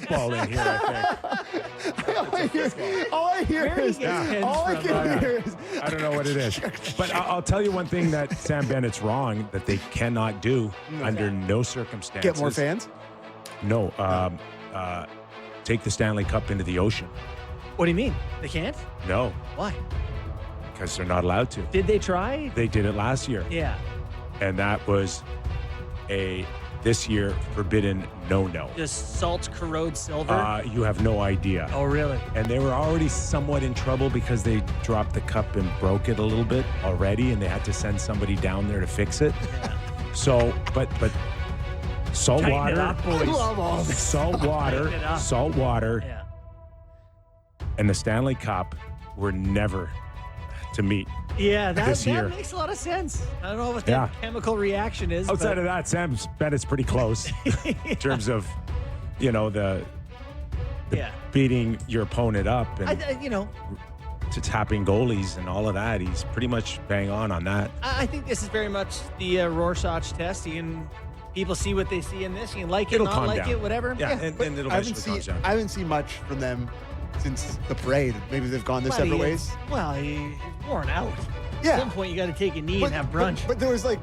football in here, I think. all I hear is I don't know what it is. But I'll tell you one thing that Sam Bennett's wrong, that they cannot do under no circumstances. get more fans. No. Take the Stanley Cup into the ocean. What do you mean? They can't? No, Why? because they're not allowed to. Did they try? They did it last year. Yeah. And that was this year forbidden no. Does salt corrode silver? You have no idea. Oh, really? And they were already somewhat in trouble because they dropped the cup and broke it a little bit already, and they had to send somebody down there to fix it. Yeah. So, but salt Tighten it water, up, boys. I love all this. salt water, Yeah. and the Stanley Cup were never to meet. Yeah, This year. that makes a lot of sense. I don't know what Yeah. the chemical reaction is. Outside but of that, Sam Bennett's pretty close in terms of, the yeah. beating your opponent up and I to tapping goalies and all of that. He's pretty much bang on that. I think this is very much the Rorschach test. People see what they see in this. You can like it, It'll not calm like down. it, whatever. Yeah, and it'll eventually calm down. I haven't seen much from them since the parade. Maybe they've gone their separate ways. Well, he's worn out. Yeah. At some point, you got to take a knee and have brunch. But there was I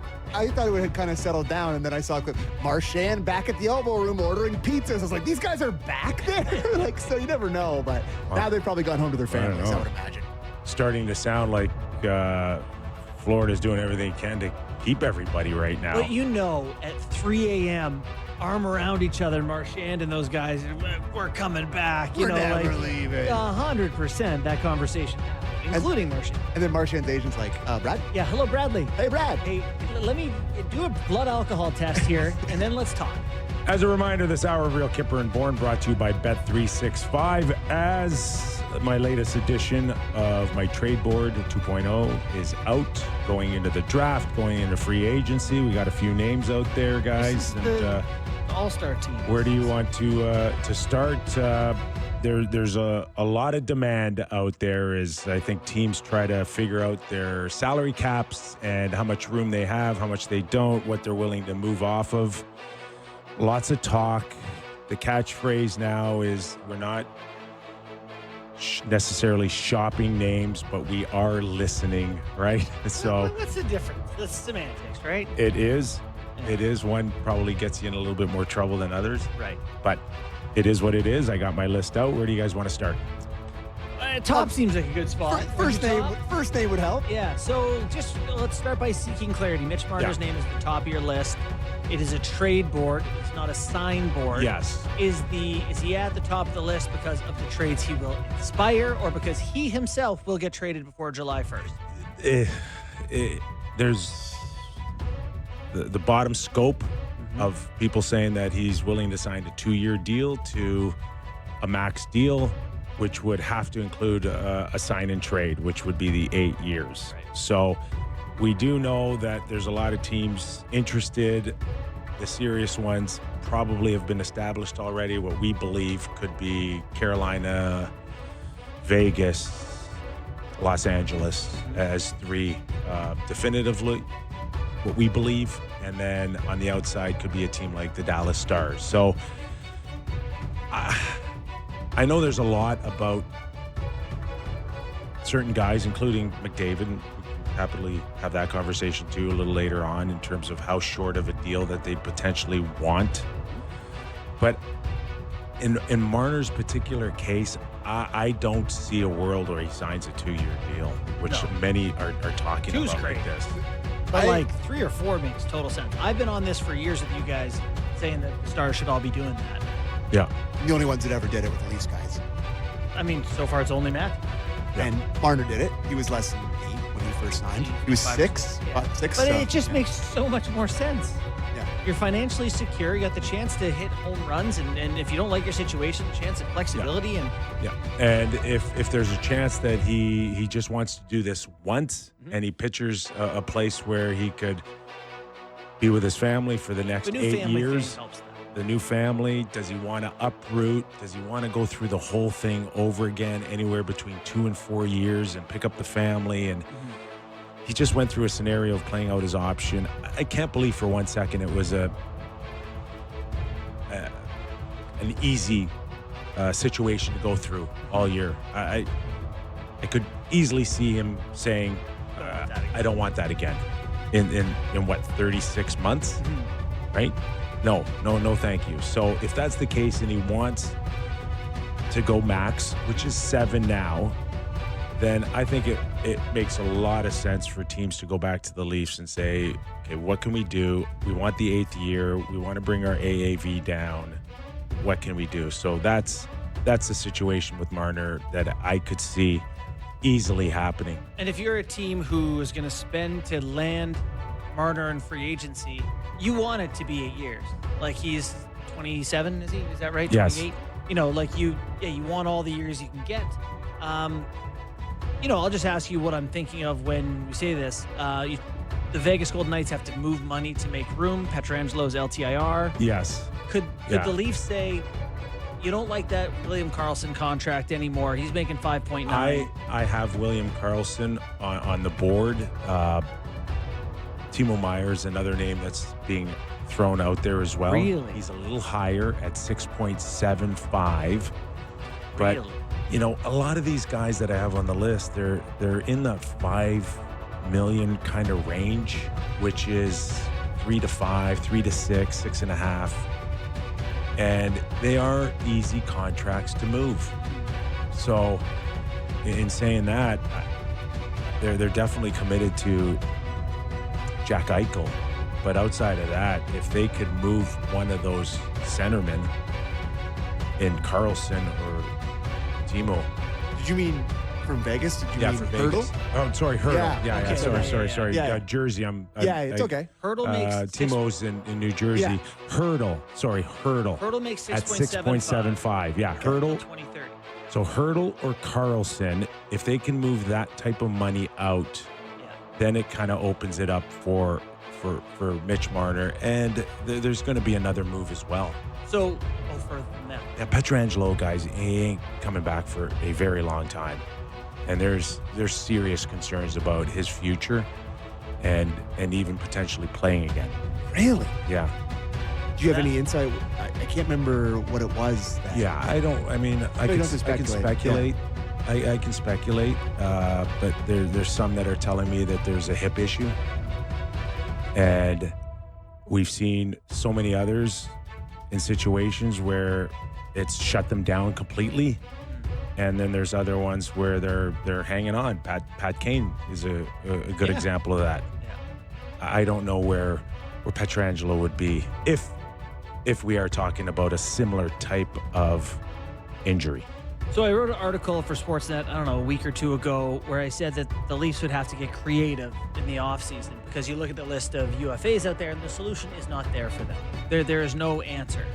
thought it had kind of settled down, and then I saw a clip. Marchand back at the elbow room ordering pizzas. I was like, these guys are back there? So you never know. But now they've probably gone home to their families, I would imagine. Starting to sound like Florida's doing everything it can to keep everybody right now. But at 3 a.m., arm around each other, Marchand and those guys, we're coming back. We're never leaving. 100% that conversation happened, including Marchand. And then Marchand's agent's like, Brad? Yeah, hello, Bradley. Hey, Brad. Hey, let me do a blood alcohol test here, and then let's talk. As a reminder, this hour of Real Kipper and Bourne brought to you by Bet365. As my latest edition of my trade board 2.0 is out, going into the draft, going into free agency. We got a few names out there, guys. The all-star team. Where do you want to start? There's a lot of demand out there as I think teams try to figure out their salary caps and how much room they have, how much they don't, what they're willing to move off of. Lots of talk. The catchphrase now is we're not necessarily shopping names, but we are listening, right? So what's the difference? That's semantics, right? it is. It is. One probably gets you in a little bit more trouble than others. Right. But it is what it is. I got my list out. Where do you guys want to start? Top seems like a good spot. First name would help. Yeah, so just let's start by seeking clarity. Mitch Marner's name is at the top of your list. It is a trade board. It's not a sign board. Yes. Is he at the top of the list because of the trades he will inspire, or because he himself will get traded before July 1st? There's the bottom scope of people saying that he's willing to sign a 2-year deal to a max deal, which would have to include a sign and trade, which would be the 8 years. Right. So we do know that there's a lot of teams interested. The serious ones probably have been established already. What we believe could be Carolina, Vegas, Los Angeles as 3 definitively, what we believe. And then on the outside could be a team like the Dallas Stars. So I know there's a lot about certain guys, including McDavid. We can happily have that conversation too a little later on in terms of how short of a deal that they potentially want. But in Marner's particular case, I don't see a world where he signs a 2-year deal, which many are talking Two's about great. like this. But 3 or 4 makes total sense. I've been on this for years with you guys saying that the Stars should all be doing that. Yeah. The only ones that ever did it with the Leafs guys. I mean, so far it's only Matt. Yeah. And Marner did it. He was less than 8 when he first signed. He was 6. Yeah. About 6. But so, it just makes so much more sense. Yeah. You're financially secure. You got the chance to hit home runs, and if you don't like your situation, chance at flexibility. And And if there's a chance that he just wants to do this once, and he pictures a place where he could be with his family for the next the new 8 family years. thing helps that. The new family, does he want to uproot? Does he want to go through the whole thing over again, anywhere between 2 and 4 years, and pick up the family? And he just went through a scenario of playing out his option. I can't believe for 1 second it was an easy situation to go through all year. I could easily see him saying, I don't want that again. In what, 36 months? Right? No, thank you. So if that's the case and he wants to go max, which is 7 now, then I think it makes a lot of sense for teams to go back to the Leafs and say, okay, what can we do? We want the 8th year. We want to bring our AAV down. What can we do? So that's the situation with Marner that I could see easily happening. And if you're a team who is going to spend to land Marner in free agency, you want it to be 8 years. Like, he's 27, is he? Is that right? Yes. 28? You know, like you want all the years you can get. You know, I'll just ask you what I'm thinking of when we say this. The Vegas Golden Knights have to move money to make room. Petrangelo's LTIR. Yes. Could the Leafs say, you don't like that William Karlsson contract anymore? He's making 5.9. I have William Karlsson on the board. Timo Meier's another name that's being thrown out there as well. Really? He's a little higher at 6.75. But, Really? you know, a lot of these guys that I have on the list, they're in the 5 million kind of range, which is 3 to 5, 3 to 6, 6.5. And they are easy contracts to move. So in saying that, they're definitely committed to Jack Eichel. But outside of that, if they could move one of those centermen in Karlsson or Timo. Did you mean from Vegas? Did you mean for Hurdle? Vegas. Oh, sorry, Hurdle. Yeah, Yeah, sorry. Yeah. Jersey. It's okay. Hurdle makes Timo's in New Jersey. Yeah. Hurdle makes at 6.75. Yeah, Hurdle. 2030. So Hurdle or Karlsson, if they can move that type of money out, then it kind of opens it up for Mitch Marner, and there's going to be another move as well. So, further than that. That Pietrangelo, guys, he ain't coming back for a very long time, and there's serious concerns about his future, and even potentially playing again. Really? Yeah. Do you have any insight? I can't remember what it was. Yeah, I don't. I mean, I can speculate. I can speculate, but there's some that are telling me that there's a hip issue. And we've seen so many others in situations where it's shut them down completely. And then there's other ones where they're hanging on. Pat Kane is a good example of that. Yeah. I don't know where Pietrangelo would be if we are talking about a similar type of injury. So I wrote an article for Sportsnet, I don't know, a week or two ago, where I said that the Leafs would have to get creative in the offseason because you look at the list of UFAs out there and the solution is not there for them. There is no answer.